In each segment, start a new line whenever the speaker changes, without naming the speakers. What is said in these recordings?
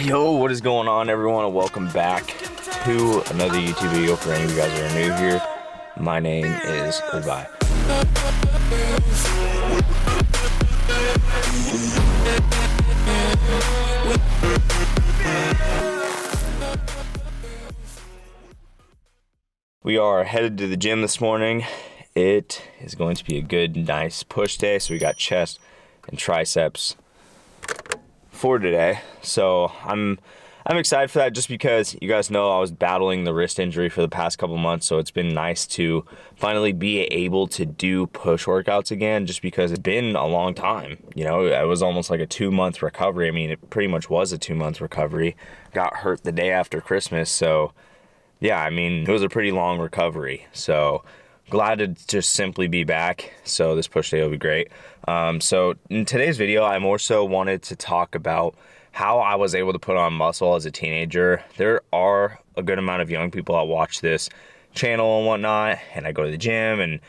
Yo, what is going on, everyone, and welcome back to another YouTube video. For any of you guys that are new here, my name is Levi. We are headed to the gym this morning. It is going to be a good, nice push day. So we got chest and triceps for today. So I'm excited for that, just because you guys know I was battling the wrist injury for the past couple months. So it's been nice to finally be able to do push workouts again, just because it's been a long time. You know, it was almost like a 2-month recovery. I mean, it pretty much was a 2-month recovery. Got hurt the day after Christmas. So yeah, I mean, it was a pretty long recovery. So glad to just simply be back. So this push day will be great. So in today's video, I more so wanted to talk about how I was able to put on muscle as a teenager. There are a good amount of young people that watch this channel and whatnot, and I go to the gym, and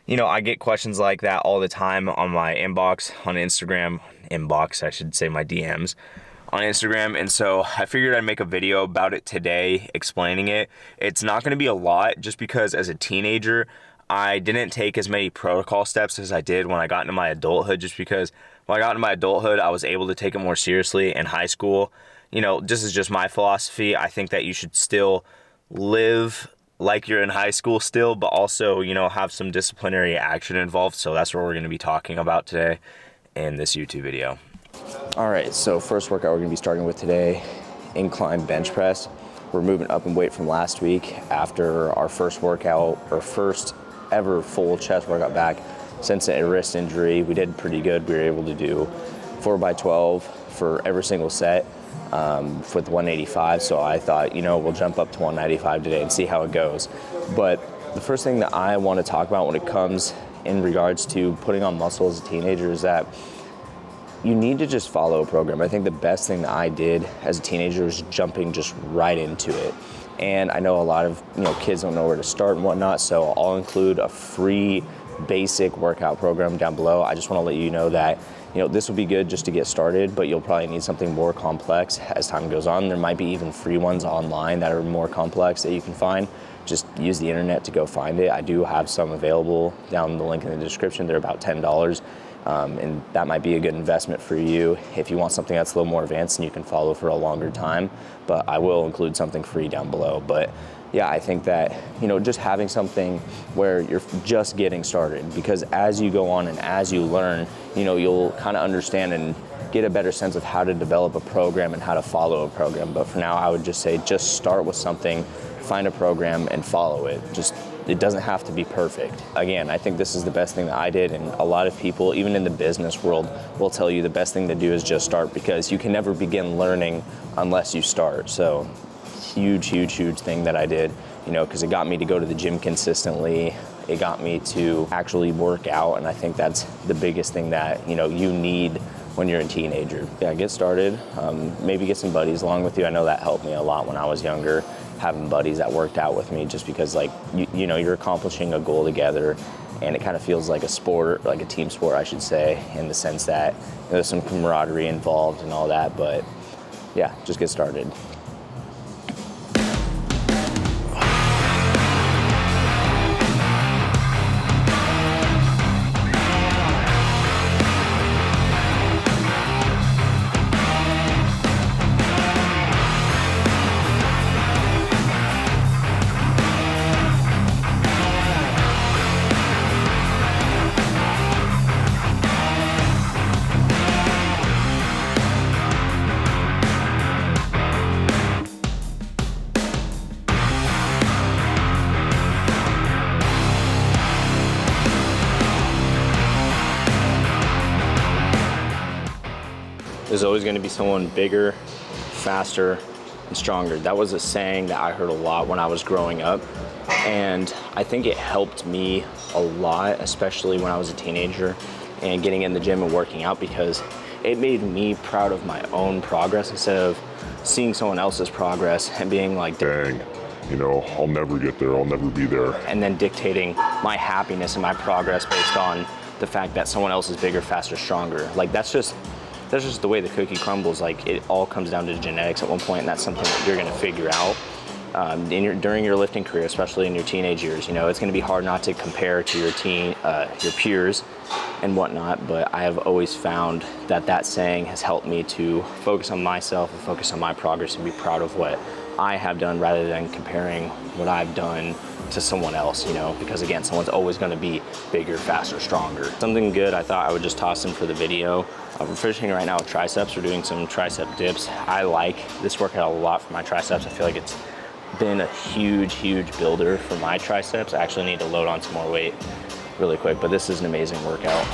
you know, I get questions like that all the time on my inbox on Instagram, I should say my DMs on Instagram. And so I figured I'd make a video about it today, explaining it. It's not gonna be a lot, just because as a teenager, I didn't take as many protocol steps as I did when I got into my adulthood, just because when I got into my adulthood, I was able to take it more seriously. In high school, you know, this is just my philosophy. I think that you should still live like you're in high school still, but also, you know, have some disciplinary action involved. So that's what we're gonna be talking about today in this YouTube video.
All right, so first workout we're gonna be starting with today, incline bench press. We're moving up in weight from last week after our first workout, our first ever full chest workout back since a wrist injury. We did pretty good. We were able to do 4x12 for every single set with 185. So I thought, you know, we'll jump up to 195 today and see how it goes. But the first thing that I want to talk about when it comes in regards to putting on muscle as a teenager is that you need to just follow a program. I think the best thing that I did as a teenager was jumping just right into it. And I know a lot of kids don't know where to start and whatnot, so I'll include a free basic workout program down below. I just want to let you know that this will be good just to get started, but you'll probably need something more complex as time goes on. There might be even free ones online that are more complex that you can find. Just use the internet to go find it. I do have some available down the link in the description. They're about $10. And that might be a good investment for you if you want something that's a little more advanced and you can follow for a longer time. But I will include something free down below. But yeah, I think that just having something where you're just getting started, because as you go on and as you learn, you'll kind of understand and get a better sense of how to develop a program and how to follow a program. But for now, I would just say just start with something, find a program and follow it. It doesn't have to be perfect. Again, I think this is the best thing that I did, and a lot of people, even in the business world, will tell you the best thing to do is just start, because you can never begin learning unless you start. So huge thing that I did, because it got me to go to the gym consistently. It got me to actually work out, and I think that's the biggest thing that you need when you're a teenager. Yeah, get started. Maybe get some buddies along with you. I know that helped me a lot when I was younger, having buddies that worked out with me, just because you're accomplishing a goal together, and it kind of feels like a sport, like a team sport, I should say, in the sense that there's some camaraderie involved and all that. But yeah, just get started. There's always going to be someone bigger, faster, and stronger. That was a saying that I heard a lot when I was growing up, and I think it helped me a lot, especially when I was a teenager and getting in the gym and working out, because it made me proud of my own progress instead of seeing someone else's progress and being like,
dang, I'll never get there, I'll never be there.
And then dictating my happiness and my progress based on the fact that someone else is bigger, faster, stronger. Like, that's just that's just the way the cookie crumbles. Like, it all comes down to genetics at one point, and that's something that you're gonna figure out. During your lifting career, especially in your teenage years, you know, it's going to be hard not to compare to your peers and whatnot, but I have always found that that saying has helped me to focus on myself and focus on my progress and be proud of what I have done rather than comparing what I've done to someone else, you know, because again, someone's always going to be bigger, faster, stronger. Something good I thought I would just toss in for the video. We're finishing right now with triceps. We're doing some tricep dips. I like this workout a lot for my triceps. I feel like it's been a huge builder for my triceps. I actually need to load on some more weight really quick, but this is an amazing workout.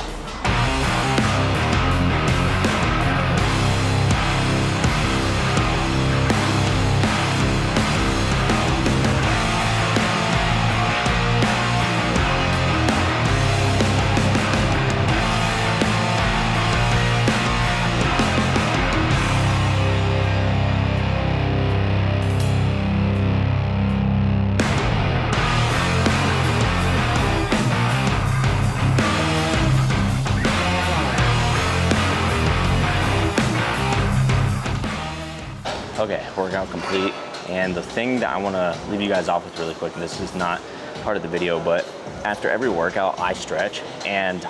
Okay, workout complete. And the thing that I wanna leave you guys off with really quick, and this is not part of the video, but after every workout, I stretch. And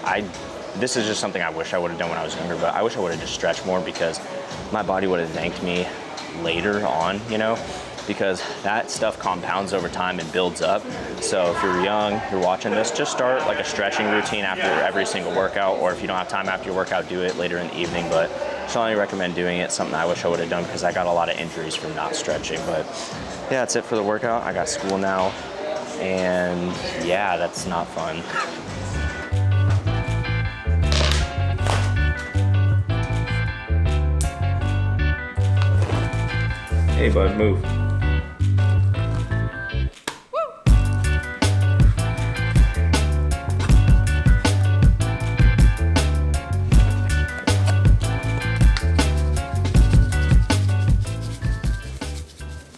this is just something I wish I would've done when I was younger, but I wish I would've just stretched more because my body would've thanked me later on, you know? Because that stuff compounds over time and builds up. So if you're young, you're watching this, just start like a stretching routine after every single workout, or if you don't have time after your workout, do it later in the evening. But strongly recommend doing it. Something I wish I would have done because I got a lot of injuries from not stretching. But yeah, that's it for the workout. I got school now, and yeah, that's not fun.
Hey bud, move.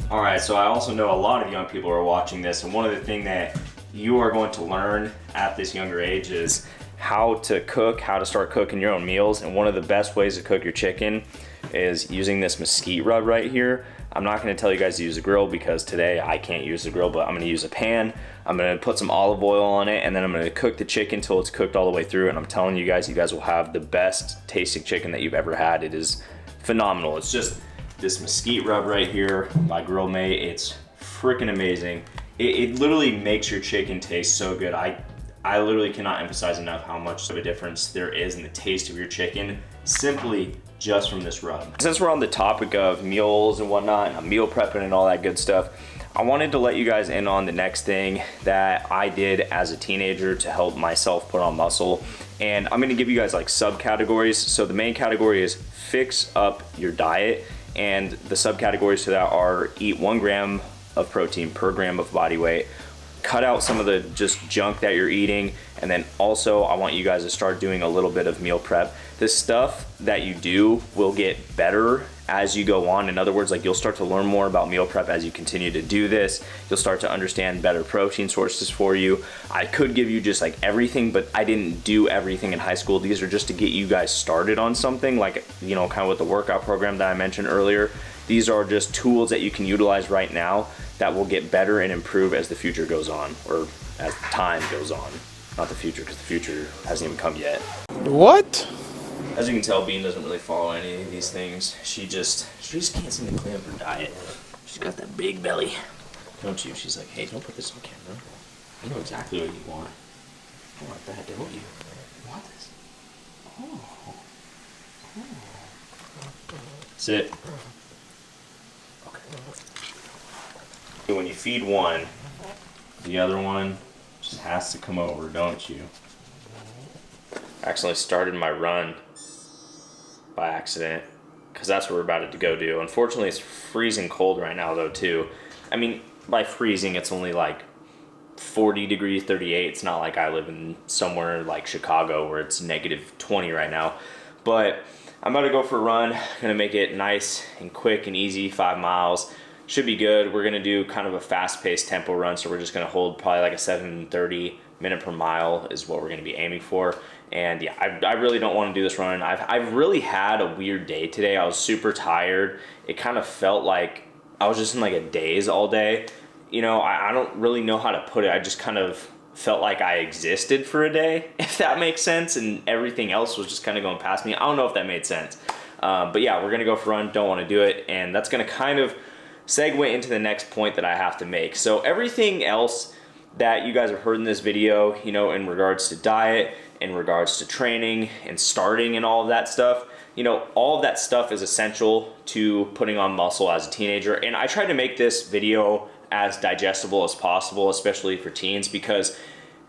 All right, so I also know a lot of young people are watching this, and one of the things that you are going to learn at this younger age is how to cook, how to start cooking your own meals. And one of the best ways to cook your chicken is using this mesquite rub right here. I'm not gonna tell you guys to use a grill because today I can't use the grill, but I'm gonna use a pan. I'm gonna put some olive oil on it, and then I'm gonna cook the chicken until it's cooked all the way through. And I'm telling you guys will have the best tasting chicken that you've ever had. It is phenomenal. It's just this mesquite rub right here by Grill Mate. It's freaking amazing. It literally makes your chicken taste so good. I literally cannot emphasize enough how much of a difference there is in the taste of your chicken simply just from this rub. Since we're on the topic of meals and whatnot, and I'm meal prepping and all that good stuff, I wanted to let you guys in on the next thing that I did as a teenager to help myself put on muscle. And I'm gonna give you guys like subcategories. So the main category is fix up your diet, and the subcategories to that are eat 1 gram of protein per gram of body weight, cut out some of the just junk that you're eating, and then also I want you guys to start doing a little bit of meal prep. This stuff that you do will get better as you go on. In other words, like, you'll start to learn more about meal prep as you continue to do this. You'll start to understand better protein sources for you. I could give you just like everything, but I didn't do everything in high school. These are just to get you guys started on something, like, you know, kind of with the workout program that I mentioned earlier. These are just tools that you can utilize right now that will get better and improve as the future goes on, or as time goes on. Not the future, because the future hasn't even come yet.
What?
As you can tell, Bean doesn't really follow any of these things. She just can't seem to clean up her diet. She's got that big belly, don't you? She's like, hey, don't put this on camera. I know exactly what you want. You want that, don't you? You want this? Oh. Sit. Okay. When you feed one, the other one just has to come over, don't you? I accidentally started my run by accident, because that's what we're about to go do. Unfortunately, it's freezing cold right now though too. I mean, by freezing, it's only like 40 degrees, 38. It's not like I live in somewhere like Chicago where it's negative 20 right now. But I'm about to go for a run. Gonna make it nice and quick and easy, 5 miles. Should be good. We're gonna do kind of a fast-paced tempo run, so we're just gonna hold probably like a 7:30 minute per mile is what we're gonna be aiming for. And yeah, I really don't want to do this run. I've really had a weird day today. I was super tired. It kind of felt like I was just in like a daze all day. You know, I don't really know how to put it. I just kind of felt like I existed for a day, if that makes sense, and everything else was just kind of going past me. I don't know if that made sense. But yeah, we're gonna go for a run, don't wanna do it, and that's gonna kind of segue into the next point that I have to make. So everything else that you guys have heard in this video, you know, in regards to diet, in regards to training and starting and all of that stuff, you know, all of that stuff is essential to putting on muscle as a teenager. And I tried to make this video as digestible as possible, especially for teens, because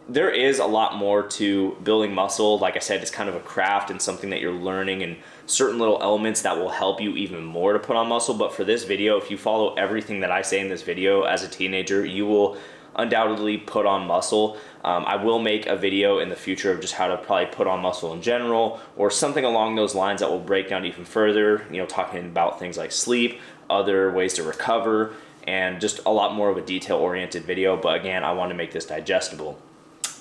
there is a lot more to building muscle. Like I said, it's kind of a craft and something that you're learning, and certain little elements that will help you even more to put on muscle. But for this video, if you follow everything that I say in this video as a teenager, you will undoubtedly put on muscle. I will make a video in the future of just how to probably put on muscle in general, or something along those lines that will break down even further, you know, talking about things like sleep, other ways to recover, and just a lot more of a detail-oriented video. But again, I want to make this digestible.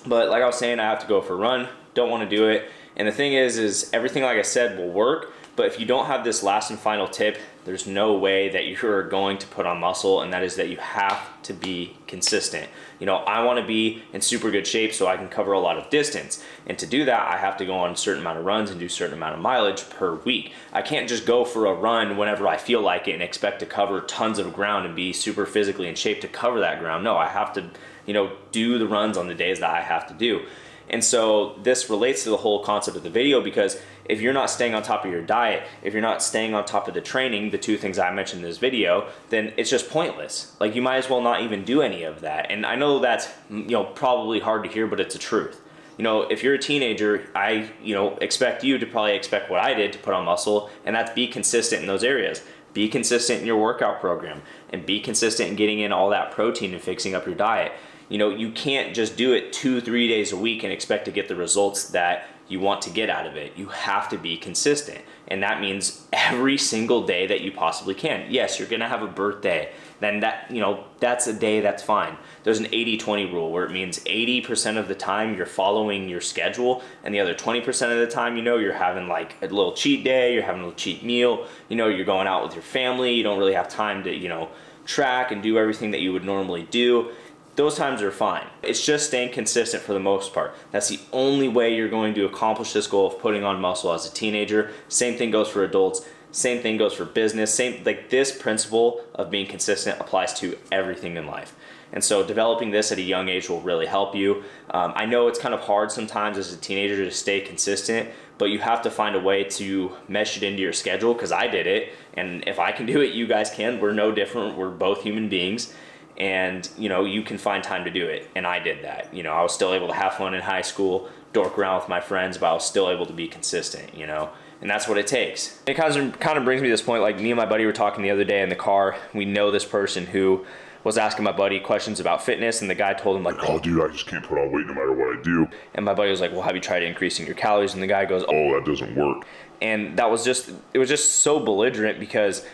But like I was saying, I have to go for a run, don't want to do it. And the thing is everything, like I said, will work, but if you don't have this last and final tip, there's no way that you're going to put on muscle, and that is that you have to be consistent. You know, I want to be in super good shape so I can cover a lot of distance. And to do that, I have to go on a certain amount of runs and do a certain amount of mileage per week. I can't just go for a run whenever I feel like it and expect to cover tons of ground and be super physically in shape to cover that ground. No, I have to, you know, do the runs on the days that I have to do. And so this relates to the whole concept of the video, because if you're not staying on top of your diet, if you're not staying on top of the training, the two things I mentioned in this video, then it's just pointless. Like, you might as well not even do any of that. And I know that's, you know, probably hard to hear, but it's the truth. You know, if you're a teenager, I, you know, expect you to probably expect what I did to put on muscle, and that's be consistent in those areas. Be consistent in your workout program, and be consistent in getting in all that protein and fixing up your diet. You know, you can't just do it 2-3 days a week and expect to get the results that you want to get out of it. You have to be consistent. And that means every single day that you possibly can. Yes, you're gonna have a birthday. Then that, you know, that's a day that's fine. There's an 80-20 rule where it means 80% of the time you're following your schedule, and the other 20% of the time, you know, you're having like a little cheat day, you're having a little cheat meal, you know, you're going out with your family, you don't really have time to, you know, track and do everything that you would normally do. Those times are fine. It's just staying consistent for the most part. That's the only way you're going to accomplish this goal of putting on muscle as a teenager. Same thing goes for adults. Same thing goes for business. Same, like, this principle of being consistent applies to everything in life. And so developing this at a young age will really help you. I know it's kind of hard sometimes as a teenager to stay consistent, but you have to find a way to mesh it into your schedule, because I did it. And if I can do it, you guys can. We're no different. We're both human beings. And, you know, you can find time to do it. And I did that. You know, I was still able to have fun in high school, dork around with my friends, but I was still able to be consistent, you know, and that's what it takes. It kind of brings me to this point. Like, me and my buddy were talking the other day in the car. We know this person who was asking my buddy questions about fitness, and the guy told him, like,
oh dude, I just can't put on weight no matter what I do.
And my buddy was like, well, have you tried increasing your calories? And the guy goes,
oh, that doesn't work.
And that was just, it was just so belligerent, because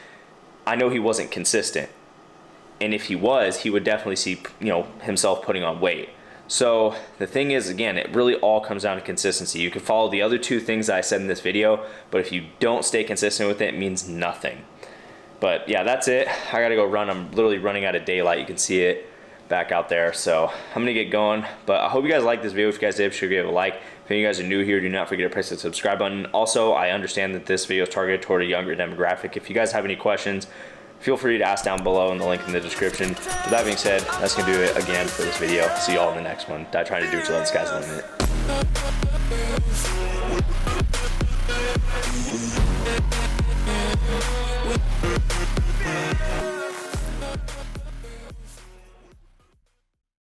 I know he wasn't consistent. And if he was, he would definitely see, you know, himself putting on weight. So the thing is, again, it really all comes down to consistency. You can follow the other two things that I said in this video, but if you don't stay consistent with it, it means nothing. But yeah, that's it. I gotta go run. I'm literally running out of daylight. You can see it back out there. So I'm gonna get going. But I hope you guys liked this video. If you guys did, be sure to give it a like. If you guys are new here, do not forget to press the subscribe button. Also, I understand that this video is targeted toward a younger demographic. If you guys have any questions, feel free to ask down below in the link in the description. With that being said, that's gonna do it again for this video. See you all in the next one. Die trying to do it till the sky's the limit.